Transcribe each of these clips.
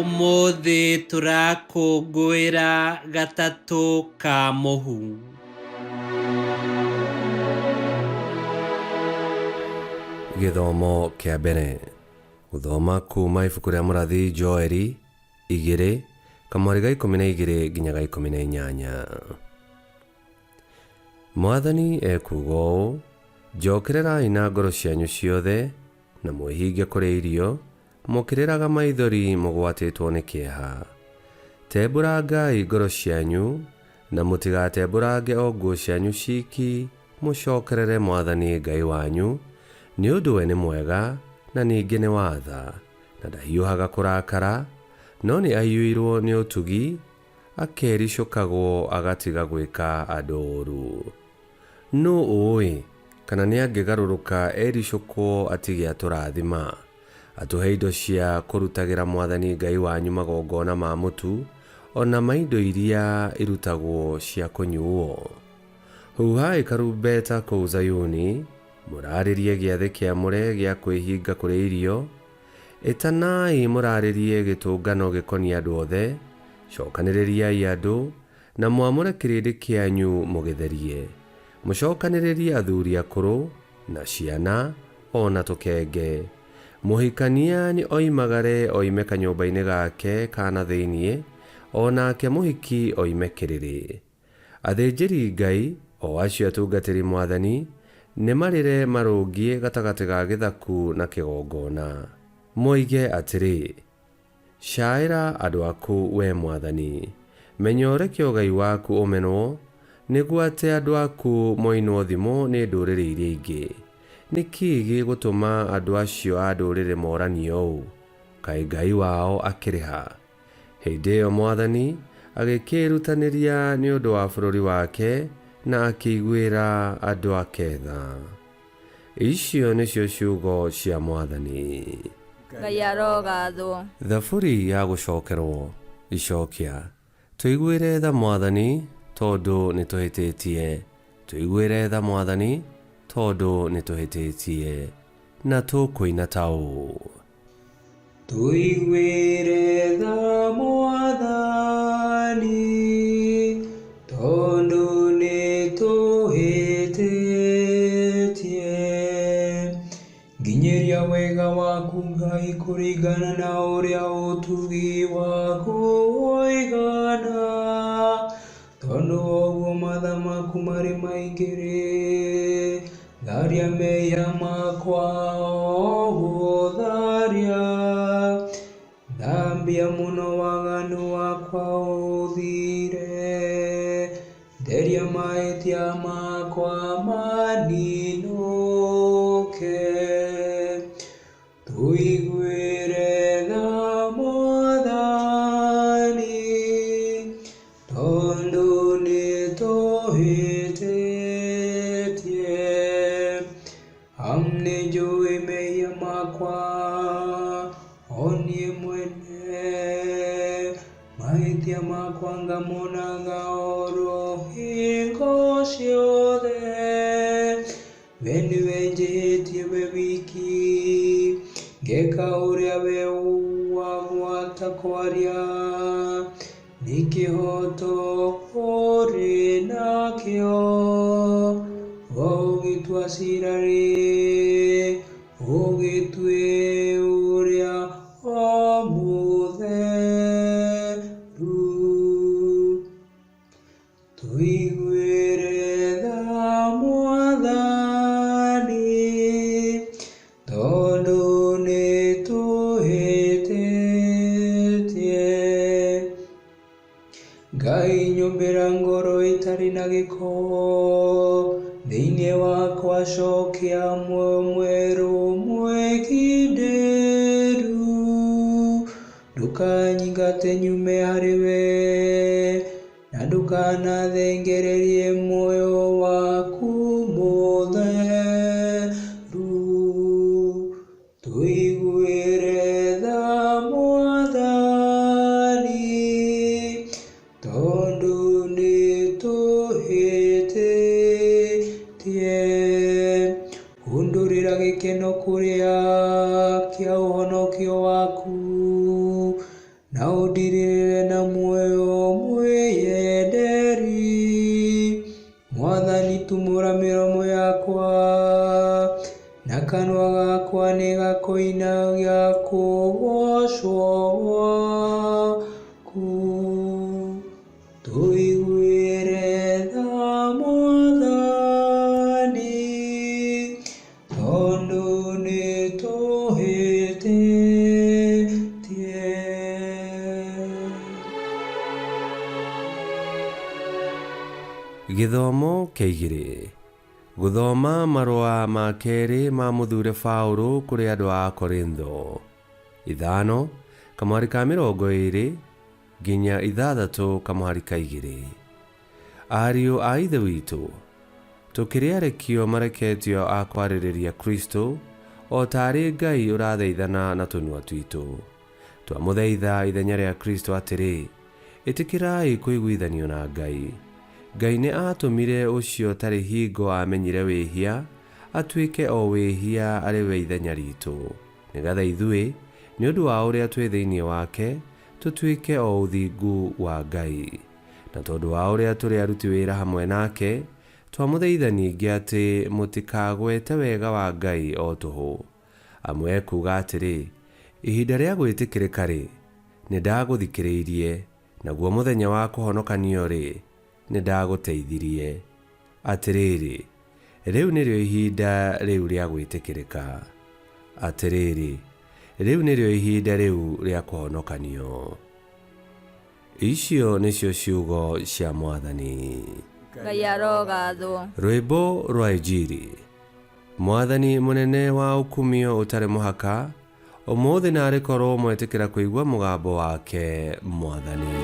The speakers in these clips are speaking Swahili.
Umuthi turakũngũĩra gatatũ ka mũhu. Gĩthomo kĩa mbere. Gũthoma kuuma ibuku rĩa mũrathi Joeli 2 kamweri ga 12 nginya ga 18. Mwathani ekuuga ũũ: njokererai na ngoro cianyu ciothe na mwĩhinge kũrĩa irio, mũkĩrĩraga maithori mũgwatĩtwo nĩ kĩeha. Tembũrangai ngoro cianyu na mũtigatembũrange o nguo cianyu ciki, mũcokerere Mwathani Ngai wanyu, nĩ ũndũ we nĩ mwega na ningĩ nĩ wa tha, na ndahiũhaga kũrakara, no nĩ aiyũirwo nĩ ũtugi, akericũkagwo agatiga gwĩka andũ ũũru. Nũ ũĩ kana nĩ angĩgarũrũka ericũkwo atige atũrathima, atũhe indo cia kũrutagĩra Mwathani Ngai wanyu magongona ma mũtu, ona ma indo iria irutagwo cia kũnyuo. Huhai karumbeta kũu Zayuni, mũrarĩrie gĩathĩ kĩamũre gĩa kwĩhinga kũrĩa irio, ĩtanai mũrarĩrie gĩtũngano gĩkoniĩ andũ othe, cokanĩrĩriai andũ na mwamũre kĩrĩndĩ kĩanyu mũgĩtherie, mũcokanĩrĩrie athuri akũrũ na ciana ona tũkenge. Mũhikania nĩ oimagare oime kanyũmba-inĩ gake kana thĩiniĩ, onake mũhiki oime kĩrĩrĩ. Athĩnjĩri Ngai o acio atungatĩri Mwathani nĩ marĩre marũngiĩ gatagatĩ ga gĩthaku na kĩgongona, moige atĩrĩ: caĩra andũ aku we Mwathani, menya ũreke Ngai waku ũmenwo, nĩguo atĩ andũ aku moinwo thimo nĩ ndũrĩrĩ iria ingĩ. Nĩ kĩĩ gĩgũtũma andũ acio a ndũrĩrĩ moranio ũũ? Kaĩ Ngai wao akĩrĩ ha? Hĩndĩ ĩyo Mwathani agĩkĩĩrutanĩria nĩ ũndũ wa bũrũri wake na akĩiguĩra andũ ake tha. Icio nĩcio ciugo cia Mwathani. Ngai arogathwo. Thaburi ya gũcokerwo. Icokia. Tũiguĩre tha Mwathani tondũ nĩ tũhĩtĩtie. Tũiguĩre tha Mwathani tondũ nĩ tũhĩtĩtie. Na tũkũina ta ũũ: tũiguĩre tha Mwathani tondũ nĩ tũhĩtĩtie. Nginyĩria wega waku Ngai kũringana na ũrĩa ũtugi waku woigana, tondũ ũguo matha maku marĩ maingĩ-rĩ, tharia mehia makwa o gũtharia. Thambia mũno waganu wakwa ũthire, theria mahĩtia makwa maninũke. Tũiguĩre tha Mwathani tondũ nĩ tũhĩtĩtie. Nĩ njũĩ mehia makwa o niĩ mwene, mahĩtia makwa ngamonaga oro hingo ciothe. We nĩwe njĩhĩtie we wiki, ngeka ũrĩa we wagwata kwaria. Nĩ kĩhoto ũrĩ nakĩo, ũgĩtua ciira-rĩ, ũgĩtue ũrĩa o mũtheru. Tũiguĩre tha Mwathani tondũ nĩ tũhĩtĩtie. Ngai nyũmbĩra ngoro ĩtarĩ na gĩko, thĩinĩ wakwa cokia muoyo mwerũ mwĩkindĩru. Ndũkanyingate nyume harĩ we, na ndũkanathengererie muoyo waku mũtheru. Tũiguĩre tha Mwathani tondũ nĩ tũhĩtĩtie. Hundũrĩra gĩkeno kũrĩa kĩa ũhonokio waku, na kanua gakwa nĩ gakoinagia kũgocwo gwaku. Tũiguĩre tha Mwathani, tondũ nĩ tũhĩtĩtie. Gĩthomo kĩa 2. Gũthoma marũa ma kerĩ ma mũthure Paũlũ kũrĩ andũ a Korintho. 5 kamwari ka 20 nginya 6 kamwari ka 2. Ariũ a Ithe witũ, tũkĩrĩ arekio mareketio a kwarĩrĩria Kristo, o tarĩ Ngai ũrathaithana na tũnua twitũ. Twamũthaitha ithenya rĩa Kristo atĩrĩ, ĩtĩkĩrai kũiguithanio na Ngai. Ngai nĩ atũmire ũcio tarĩ hingo amenyire wĩhia, atuĩke o wĩhia arĩ we ithenya ritũ, nĩgetha ithuĩ nĩ ũndũ wa ũrĩa twĩ thĩinĩ wake tũtuĩke o ũthingu wa Ngai. Na tondũ wa ũrĩa tũrĩ aruti wĩra hamwe nake, twamũthaitha ningĩ atĩ mũtikagwete wega wa Ngai o tũhũ. Amwe kuuga atĩrĩ, ihinda rĩa gwĩtĩkĩrĩka-rĩ, nĩndagũthikĩrĩirie, naguo mũthenya wa kũhonokanio-rĩ, nĩndagũteithirie. Atĩrĩrĩ, rĩu nĩrĩo ihinda rĩu rĩa gwĩtĩkĩrĩka. Atĩrĩrĩ, rĩu nĩrĩo ihinda rĩu rĩa kũhonokanio. Icio nĩcio ciugo cia Mwathani. Ngai arogathwo. Rwĩmbo rwa Injili. Mwathani mũnene wa ũkumio ũtarĩ mũhaka, ũmũthĩ narĩ korwo mwetĩkĩra kũigua mũgambo wake Mwathani.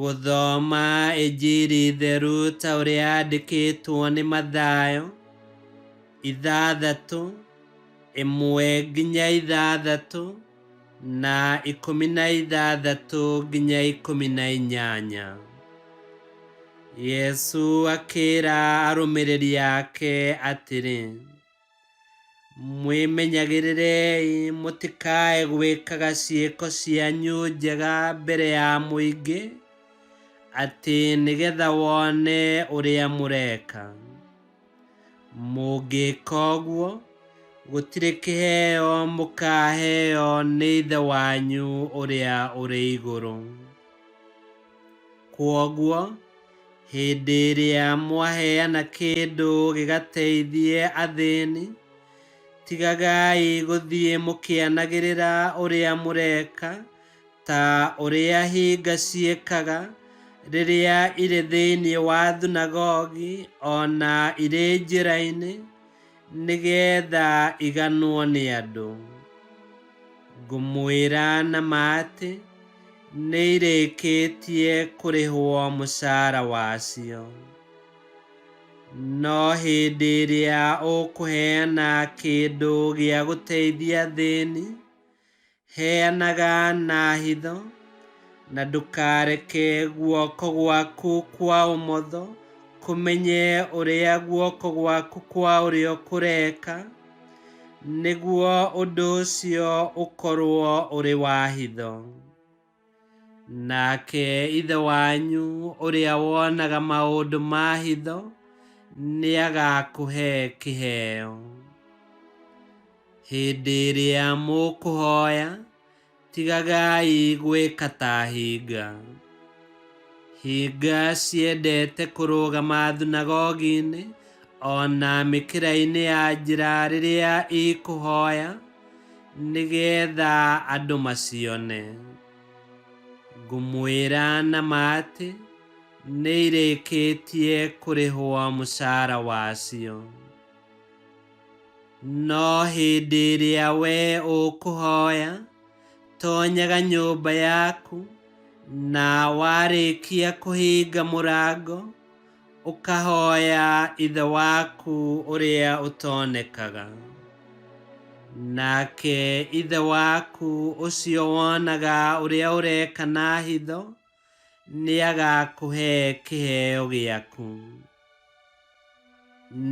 Gũthoma Injili theru ta ũrĩa yandĩkĩtwo nĩ Mathayo 6:1 nginya 6 na 16 nginya 18. Yesu akĩra arũmĩrĩri ake atĩrĩ, mwĩmenyagĩrĩrei mũtikae gwĩkaga ciĩko cianyu njega mbere ya mũingĩ, atĩ nĩgetha wone ũrĩa mũreka. Mũngĩka ũguo, gũtirĩ kĩheo mũkaheo nĩ Ithe wanyu ũrĩa ũrĩ igũrũ. Kwoguo, hĩndĩ ĩrĩa mwaheana kĩndũ gĩgateithie athĩni, tigagai gũthiĩ mũkĩanagĩrĩra ũrĩa mũreka ta ũrĩa hinga ciĩkaga rĩrĩa irĩ thĩinĩ wa thunagogi ona irĩ njĩra-inĩ, nĩgetha iganwo nĩ andũ. Ngũmwĩra na ma atĩ nĩ irĩkĩtie kũrĩhwo mũcara wacio. No hĩndĩ ĩrĩa ũkũheana kĩndũ gĩa gũteithia athĩni, heanaga na hitho, na ndũkareke guoko gwaku kwa ũmotho kũmenye ũrĩa guoko gwaku kwa ũrĩo kũreka, nĩguo ũndũ ũcio ũkorwo ũrĩ wa hitho. Nake Ithe wanyu ũrĩa wonaga maũndũ ma hitho nĩagakũhe kĩheo. Hĩndĩ ĩrĩa mũkũhoya, tigagai gwĩka ta hinga. Hinga ciendete kũrũgama thunagogi-inĩ ona mĩkĩra-inĩ ya njĩra rĩrĩa ikũhoya, nĩgetha andũ macione. Ngũmwĩra na ma atĩ nĩ irĩkĩtie kũrĩhwo mũcara wacio. No hĩndĩ ĩrĩa we ũkũhoya, tonyaga nyũmba yaku, na warĩkia kũhinga mũrango, ũkahoya Ithe waku ũrĩa ũtonekaga. Nake Ithe waku ũcio wonaga ũrĩa ũreka na hitho, nĩagakũhe kĩheo gĩaku.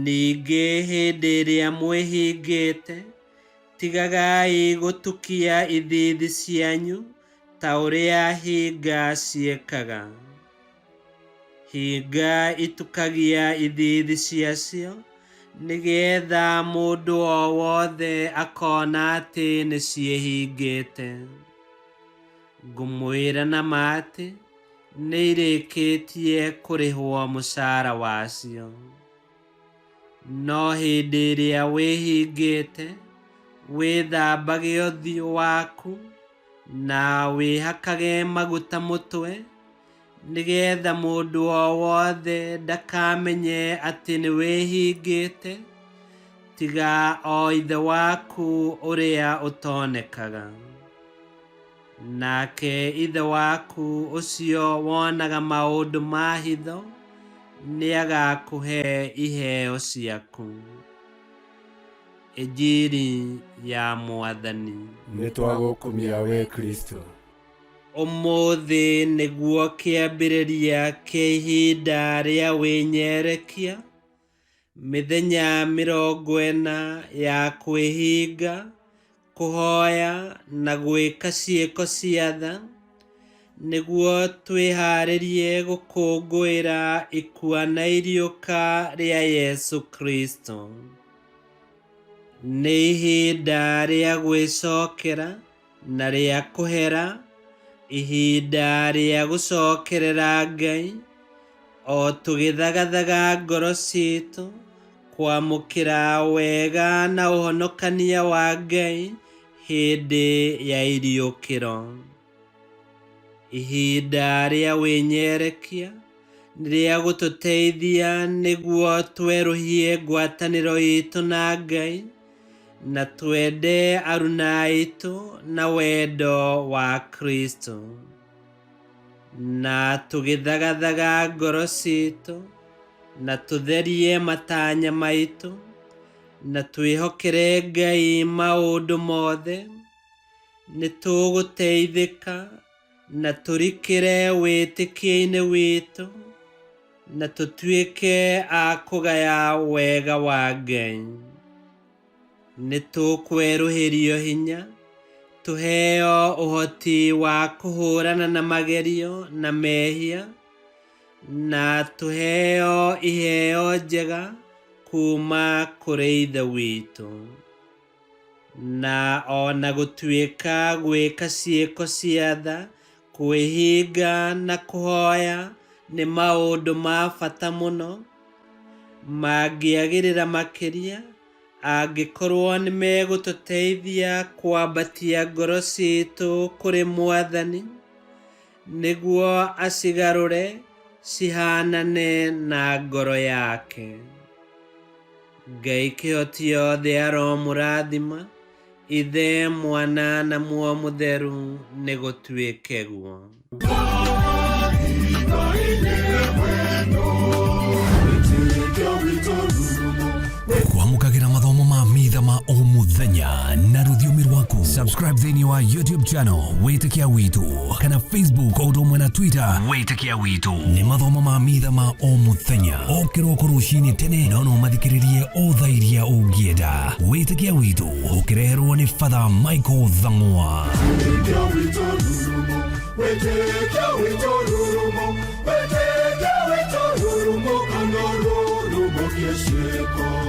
Ningĩ hĩndĩ ĩrĩa mwĩhingĩte, tigagai gũtukia ithiithi cianyu ta ũrĩa hinga ciĩkaga. Hinga itukagia ithiithi ciacio nigetha mũndũ o wothe akona atĩ nĩ ciĩhingĩte. Ngũmwĩra na ma atĩ nĩ irĩkĩtie kũrĩhwo mũcara wacio. No hĩndĩ ĩrĩa wĩhingĩte, wĩthambage ũthiũ waku na wĩhakage maguta mũtwe, nigetha mũndũ o wothe ndakamenye atĩ nĩ wĩhingĩte, tiga o Ithe waku ũrĩa ũtonekaga. Nake Ithe waku ũcio wonaga maũndũ ma hitho nĩagakũhe iheo ciaku. Injili ya Mwathani. Nĩtwagũkumia we Kristo. Ũmũthĩ nĩguo kĩambĩrĩria kĩa ihinda rĩa wĩnyerekia, mĩthenya 40 ya kwĩhinga, kũhoya na gwĩka ciĩko cia tha, nĩguo twĩharĩrie gũkũngũĩra ikua na iriũka rĩa Yesu Kristo. Nĩ ihinda rĩa gwĩcokera na rĩa kũhera, ihinda rĩa gũcokerera Ngai, o tũgĩthagathaga ngoro citũ kwamũkĩra wega na ũhonokania wa Ngai hĩndĩ ya iriũkĩro. Ihinda rĩa wĩnyerekia nĩ rĩa gũtũteithia nĩguo twerũhie ngwatanĩro itũ na Ngai, na twende aruna aitũ na wendo wa Kristo. Na tũgĩthagathaga ngoro citũ, na tũtherie matanya maitũ, na twĩhokere Ngai maũndũ mothe, nĩ tũgũteithĩka na tũrikĩre wĩtĩkia-inĩ witũ, na tũtuĩke a kũgaya wega wa Ngai. Nĩ tũkwerũhĩrio hinya, tũheo ũhoti wa kũhũrana na magerio na mehia, na tũheo iheo njega kuma kũrĩ Ithe witũ. Na ona gũtuĩka gwĩka ciĩko cia tha, kwĩhinga na kũhoya nĩ maũndũ ma bata mũno, mangĩagĩrĩra makĩria angĩkorwo nĩ megũtũteithia kwambatia ngoro citũ kũrĩ Mwathani, nĩguo acigarũre cihanane na ngoro yake. Ngai kĩhoti othe aromũrathima, Ithe, Mwana na Muoyo Mũtheru, nĩ gũtuĩke guo. Kwamũkagĩra mathomo ma mitha ma o mũthenya na rũthiomi rwaku. Subscribe thĩinĩ wa YouTube channel Wĩtĩkia Witũ, kana Facebook o ũndũ ũmwe na Twitter Wĩtĩkia Witũ. Nĩ mathomo ma mitha ma o mũthenya, o kĩroko rũcinĩ tene, na no mathikĩrĩrie o thaa iria ũngĩenda. Wĩtĩkia Witũ ũkĩreherwo nĩ Father Michael Thang'wa. Wĩtĩkia Witũ rurumo, Wĩtĩkia Witũ rurumo, Wĩtĩkia Witũ rurumo, kana rurumo kĩciĩko.